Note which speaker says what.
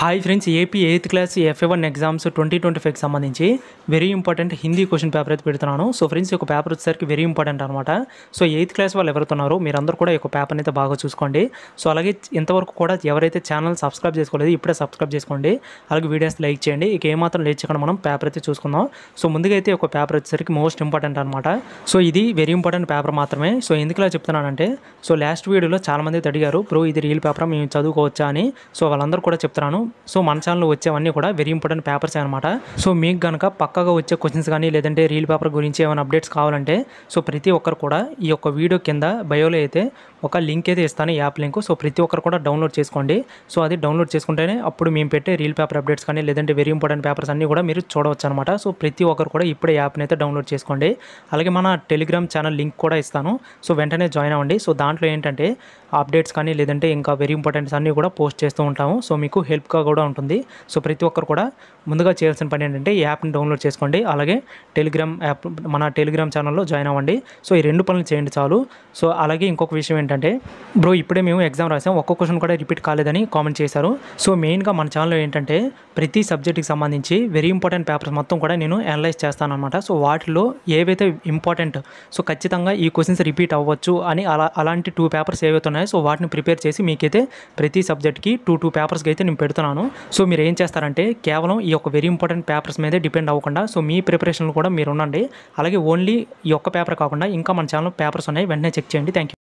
Speaker 1: Hi friends, AP 8th class FA1 exams 2025కి సంబంధించి very important Hindi question paper అయితే పెడుతున్నాను. సో ఫ్రెండ్స్, ఈ యొక్క పేపర్ వచ్చేసరికి వెరీ ఇంపార్టెంట్ అనమాట. సో 8th క్లాస్ వాళ్ళు ఎవరుతున్నారో మీరందరూ కూడా ఈ యొక్క పేపర్ని అయితే బాగా చూసుకోండి. సో అలాగే ఇంతవరకు కూడా ఎవరైతే ఛానల్ సబ్స్క్రైబ్ చేసుకోలేదు ఇప్పుడే సబ్స్క్రైబ్ చేసుకోండి. అలాగే వీడియోస్ లైక్ చేయండి. ఇక ఏమాత్రం లేట్ చేయకుండా మనం పేపర్ అయితే చూసుకుందాం. సో ముందుగా అయితే ఒక పేపర్ వచ్చేసరికి మోస్ట్ ఇంపార్టెంట్ అనమాట. సో ఇది వెరీ ఇంపార్టెంట్ పేపర్ మాత్రమే. సో ఎందుకు ఇలా చెప్తున్నానంటే, సో లాస్ట్ వీడియోలో చాలామంది అయితే అడిగారు, బ్రో ఇది రియల్ పేపర్ మేము చదువుకోవచ్చా అని. సో వాళ్ళందరూ కూడా చెప్తున్నాను. సో మన ఛానల్లో వచ్చేవన్నీ కూడా వెరీ ఇంపార్టెంట్ పేపర్స్ అనమాట. సో మీకు కనుక పక్కగా వచ్చే క్వశ్చన్స్ కానీ లేదంటే రీల్ పేపర్ గురించి ఏమైనా అప్డేట్స్ కావాలంటే సో ప్రతి ఒక్కరు కూడా ఈ యొక్క వీడియో కింద బయోలో అయితే ఒక లింక్ అయితే ఇస్తాను, యాప్ లింక్. సో ప్రతి ఒక్కరు కూడా డౌన్లోడ్ చేసుకోండి. సో అది డౌన్లోడ్ చేసుకుంటేనే అప్పుడు మేము పెట్టే రీల్ పేపర్ అప్డేట్స్ కానీ లేదంటే వెరీ ఇంపార్టెంట్ పేపర్స్ అన్నీ కూడా మీరు చూడవచ్చు అనమాట. సో ప్రతి ఒక్కరు కూడా ఇప్పుడే యాప్ని అయితే డౌన్లోడ్ చేసుకోండి. అలాగే మన టెలిగ్రామ్ ఛానల్ లింక్ కూడా ఇస్తాను. సో వెంటనే జాయిన్ అవ్వండి. సో దాంట్లో ఏంటంటే అప్డేట్స్ కానీ లేదంటే ఇంకా వెరీ ఇంపార్టెంట్స్ అన్నీ కూడా పోస్ట్ చేస్తూ ఉంటాము. సో మీకు హెల్ప్గా కూడా ఉంటుంది. సో ప్రతి ఒక్కరు కూడా ముందుగా చేయాల్సిన పని ఏంటంటే ఈ యాప్ని డౌన్లోడ్ చేసుకోండి. అలాగే టెలిగ్రామ్ యాప్ మన టెలిగ్రామ్ ఛానల్లో జాయిన్ అవ్వండి. సో ఈ రెండు పనులు చేయండి చాలు. సో అలాగే ఇంకొక విషయం ఏంటంటే, బ్రో ఇప్పుడే మేము ఎగ్జామ్ రాసాం, ఒక్క క్వశ్చన్ కూడా రిపీట్ కాలేదని కామెంట్ చేశారు. సో మెయిన్గా మన ఛానల్లో ఏంటంటే ప్రతి సబ్జెక్ట్కి సంబంధించి వెరీ ఇంపార్టెంట్ పేపర్స్ మొత్తం కూడా నేను అనలైజ్ చేస్తాను అనమాట. సో వాటిలో ఏవైతే ఇంపార్టెంట్, సో ఖచ్చితంగా ఈ క్వశ్చన్స్ రిపీట్ అవ్వచ్చు అని అలాంటి 2 పేపర్స్ ఏవైతే ఉన్నాయో సో వాటిని ప్రిపేర్ చేసి మీకైతే ప్రతి సబ్జెక్ట్కి 2 పేపర్స్కి అయితే నేను పెడుతున్నాను. సో మీరు ఏం చేస్తారంటే కేవలం ఈ యొక్క వెరీ ఇంపార్టెంట్ పేపర్స్ మీదే డిపెండ్ అవ్వకుండా సో మీ ప్రిపరేషన్లు కూడా మీరు ఉండండి. అలాగే ఓన్లీ ఈ ఒక్క పేపర్ కాకుండా ఇంకా మన ఛానల్లో పేపర్స్ ఉన్నాయి, వెంటనే చెక్ చేయండి. Thank you.